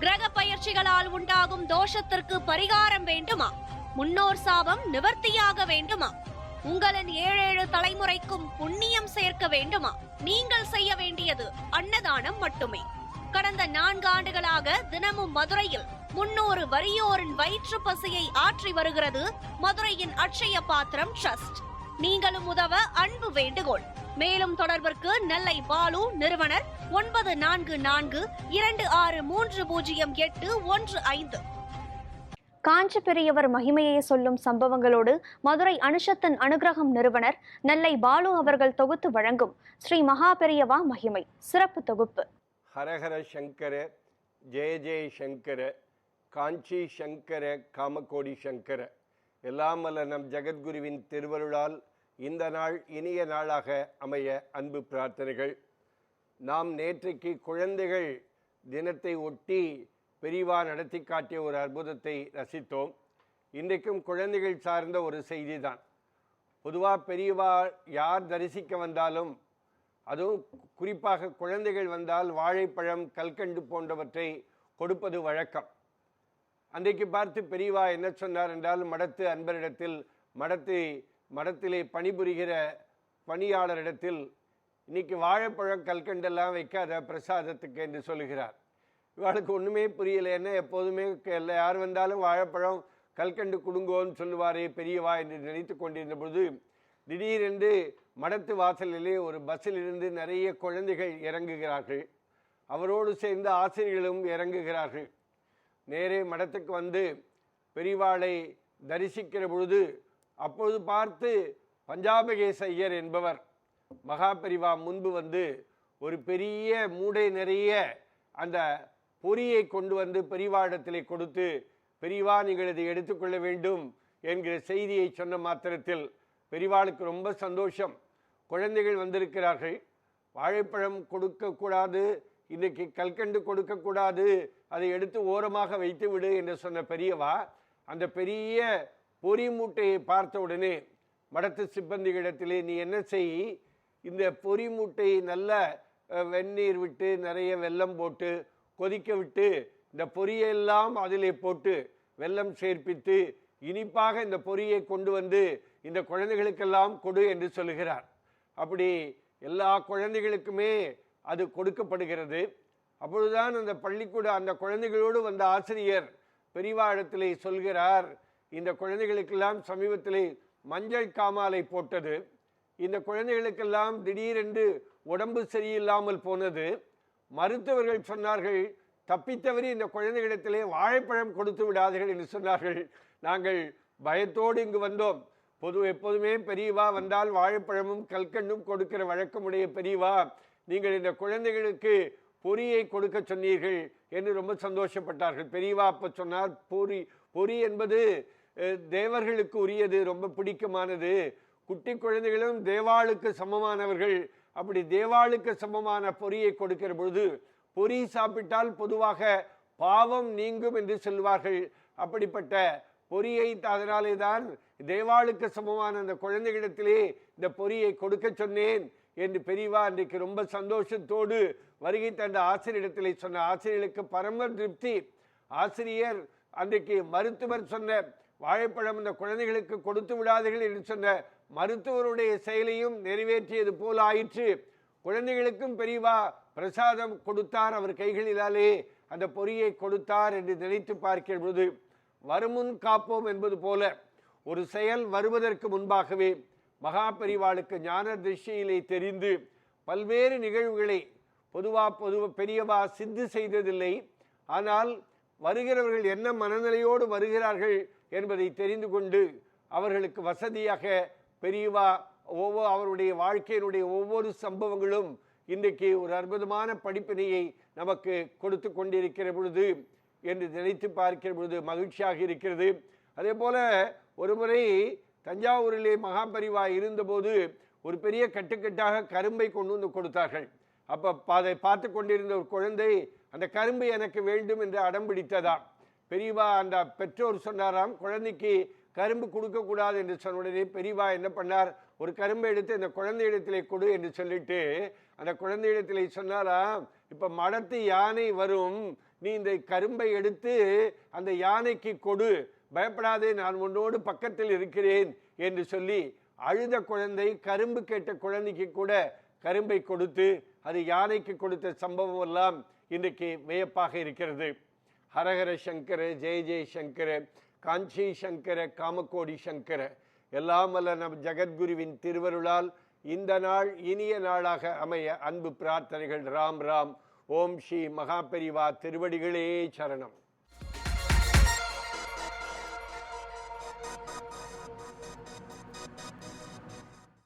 கிரக பயிற்சிகளால் உண்டாகும் தோஷத்திற்கு பரிகாரம் வேண்டுமா? முன்னோர் சாபம் நிவர்த்தியாக வேண்டுமா? உங்களின் 7 தலைமுறைக்கும் புண்ணியம் சேர்க்க வேண்டுமா? நீங்கள் செய்ய வேண்டியது அன்னதானம் மட்டுமே. கடந்த 4 ஆண்டுகளாக தினமும் மதுரையில் 300 வறியோரின் வயிற்று பசியை ஆற்றி வருகிறது மதுரையின் அட்சய பாத்திரம் ட்ரஸ்ட். நீங்களும் உதவ அன்பு வேண்டுகோள். மேலும் தொடர்பிற்கு நெல்லை பாலு, நிறுவனர் 9442630815. காஞ்சி பெரியவர் மகிமையை சொல்லும் சம்பவங்களோடு மதுரை அனுஷத்தின் அனுகிரகம் நிறுவனர் நெல்லை பாலு அவர்கள் தொகுத்து வழங்கும் ஸ்ரீ மகா பெரியவா மகிமை சிறப்பு தொகுப்பு. ஹரஹர சங்கர, ஜெய ஜெய சங்கர, காஞ்சி சங்கர, காமகோடி சங்கர. எல்லாம் வல்ல நம் ஜெகத்குருவின் திருவருளால் இந்த நாள் இனிய நாளாக அமைய அன்பு பிரார்த்தனைகள். நாம் நேற்றைக்கு குழந்தைகள் தினத்தை ஒட்டி பெரிவா நடத்தி காட்டிய ஒரு அற்புதத்தை ரசித்தோம். இன்றைக்கும் குழந்தைகள் சார்ந்த ஒரு செய்தி தான். பொதுவாக பெரியவா யார் தரிசிக்க வந்தாலும், அதுவும் குறிப்பாக குழந்தைகள் வந்தால் வாழைப்பழம், கல்கண்டு போன்றவற்றை கொடுப்பது வழக்கம். அன்றைக்கு பார்த்து பெரியவா என்ன சொன்னார் என்றால், மடத்து அன்பரிடத்தில், மடத்திலே பணிபுரிகிற பணியாளரிடத்தில் இன்னைக்கு வாழைப்பழம் கல்கண்டெல்லாம் வைக்காத பிரசாதத்துக்கு என்று சொல்லுகிறார். இவளுக்கு ஒன்றுமே புரியலைன்னா, எப்போதுமே யார் வந்தாலும் வாழைப்பழம் கல்கண்டு கொடுங்கோன்னு சொல்லுவாரே பெரியவா என்று நினைத்து கொண்டிருந்த பொழுது, திடீரென்று மடத்து வாசலிலே ஒரு பஸ்ஸிலிருந்து நிறைய குழந்தைகள் இறங்குகிறார்கள். அவரோடு சேர்ந்து ஆசிரியர்களும் இறங்குகிறார்கள். நேரே மடத்துக்கு வந்து பெரியவாளை தரிசிக்கிற பொழுது, அப்பொழுது பார்த்து பஞ்சாபகேச ஐயர் என்பவர் மகா பெரிவா முன்பு வந்து ஒரு பெரிய மூடை நிறைய அந்த பொரியை கொண்டு வந்து பெரிவாடத்திலே கொடுத்து, பெரிவா நீங்கள் இதை எடுத்துக்கொள்ள வேண்டும் என்கிற செய்தியை சொன்ன மாத்திரத்தில் பெரிவாளுக்கு ரொம்ப சந்தோஷம். குழந்தைகள் வந்திருக்கிறார்கள், வாழைப்பழம் கொடுக்கக்கூடாது, இன்றைக்கு கல்கண்டு கொடுக்கக்கூடாது, அதை எடுத்து ஓரமாக வைத்து விடு என்று சொன்ன பெரியவா அந்த பெரிய பொறி மூட்டையை பார்த்த உடனே மடத்து சிப்பந்திகளிடத்திலே, நீ என்ன செய், இந்த பொறி மூட்டையை நல்ல வெந்நீர் விட்டு நிறைய வெல்லம் போட்டு கொதிக்க விட்டு இந்த பொரியெல்லாம் அதிலே போட்டு வெல்லம் சேர்ப்பித்து இனிப்பாக இந்த பொரியை கொண்டு வந்து இந்த குழந்தைகளுக்கெல்லாம் கொடு என்று சொல்லுகிறார். அப்படி எல்லா குழந்தைகளுக்குமே அது கொடுக்கப்படுகிறது. அப்பொழுதுதான் அந்த பள்ளிக்கூட அந்த குழந்தைகளோடு வந்த ஆசிரியர் பெரியவா இடத்திலே சொல்கிறார், இந்த குழந்தைகளுக்கெல்லாம் சமீபத்திலே மஞ்சள் காமாலை போட்டது, இந்த குழந்தைகளுக்கெல்லாம் திடீரென்று உடம்பு சரியில்லாமல் போனது. மருத்துவர்கள் சொன்னார்கள், தப்பித்தவரி இந்த குழந்தைகளிடத்திலே வாழைப்பழம் கொடுத்து விடாதீர்கள் என்று சொன்னார்கள். நாங்கள் பயத்தோடு இங்கு வந்தோம். எப்போதுமே பெரியவா வந்தால் வாழைப்பழமும் கல்கண்டும் கொடுக்கிற வழக்கமுடைய பெரியவா, நீங்கள் இந்த குழந்தைகளுக்கு பொரியை கொடுக்க சொன்னீர்கள் என்று ரொம்ப சந்தோஷப்பட்டார்கள். பெரியவா அப்போ சொன்னார், பொரி என்பது தேவர்களுக்கு உரியது, ரொம்ப பிடிக்குமானது. குட்டி குழந்தைகளும் தேவாளுக்கு சமமானவர்கள். அப்படி தேவாளுக்கு சமமான பொரியை கொடுக்கிற பொழுது, பொரி சாப்பிட்டால் பொதுவாக பாவம் நீங்கும் என்று சொல்வார்கள். அப்படிப்பட்ட பொரியை அதனாலே தான் தேவாளுக்கு சமமான அந்த குழந்தைகளிடத்திலே இந்த பொரியை கொடுக்க சொன்னேன் என்று பெரியவா அன்றைக்கு ரொம்ப சந்தோஷத்தோடு வருகை தந்த ஆசிரியரிடத்திலே சொன்ன. ஆசிரியர்களுக்கு பரம திருப்தி. ஆசிரியர் அன்றைக்கு மருத்துவர் சொன்ன வாழைப்பழம் இந்த குழந்தைகளுக்கு கொடுத்து விடாதீர்கள் என்று சொன்ன மருத்துவருடைய செயலையும் நிறைவேற்றியது போல ஆயிற்று. குழந்தைகளுக்கும் பெரியவா பிரசாதம் கொடுத்தார், அவர் கைகளிலாலே அந்த பொரியை கொடுத்தார் என்று நினைத்து பார்க்கிற பொழுது, வருமுன் காப்போம் என்பது போல ஒரு செயல் வருவதற்கு முன்பாகவே மகா பெரிவாளுக்கு ஞான திருஷ்டியிலே தெரிந்து பல்வேறு நிகழ்வுகளை பெரியவா சித்து செய்ததில்லை. ஆனால் வருகிறவர்கள் என்ன மனநிலையோடு வருகிறார்கள் என்பதை தெரிந்து கொண்டு அவர்களுக்கு வசதியாக பெரியவா அவருடைய வாழ்க்கையினுடைய ஒவ்வொரு சம்பவங்களும் இன்றைக்கு ஒரு அற்புதமான படிப்பினையை நமக்கு கொடுத்து கொண்டிருக்கிற பொழுது என்று நினைத்து பார்க்கிற பொழுது மகிழ்ச்சியாக இருக்கிறது. அதே போல ஒரு முறை தஞ்சாவூரிலே மகாபரிவா இருந்தபோது ஒரு பெரிய கட்டுக்கட்டாக கரும்பை கொண்டு வந்து கொடுத்தார்கள். அப்போ அதை பார்த்து கொண்டிருந்த ஒரு குழந்தை அந்த கரும்பு எனக்கு வேண்டும் என்று அடம் பிடித்ததாம். பெரியவா அந்த பெற்றோர் சொன்னாராம், குழந்தைக்கு கரும்பு கொடுக்கக்கூடாது என்று சொன்ன உடனே பெரியவா என்ன பண்ணார், ஒரு கரும்பை எடுத்து இந்த குழந்தையிடத்திலே கொடு என்று சொல்லிட்டு அந்த குழந்தையிடத்திலே சொன்னாராம், இப்போ மடத்து யானை வரும், நீ இந்த கரும்பை எடுத்து அந்த யானைக்கு கொடு, பயப்படாதே, நான் உன்னோடு பக்கத்தில் இருக்கிறேன் என்று சொல்லி அழுத குழந்தை கரும்பு கேட்ட குழந்தைக்கு கூட கரும்பை கொடுத்து அது யானைக்கு கொடுத்த சம்பவம் எல்லாம் இன்றைக்கு வியப்பாக இருக்கிறது. ஹரஹர சங்கர, ஜெய ஜெய சங்கர, காஞ்சி சங்கர, காமகோடி சங்கர. எல்லாம் வல்ல நம் ஜகத்குருவின் திருவருளால் இந்த நாள் இனிய நாளாக அமைய அன்பு பிரார்த்தனைகள். ராம் ராம். ஓம் ஸ்ரீ மகாபெரிவா திருவடிகளே சரணம்.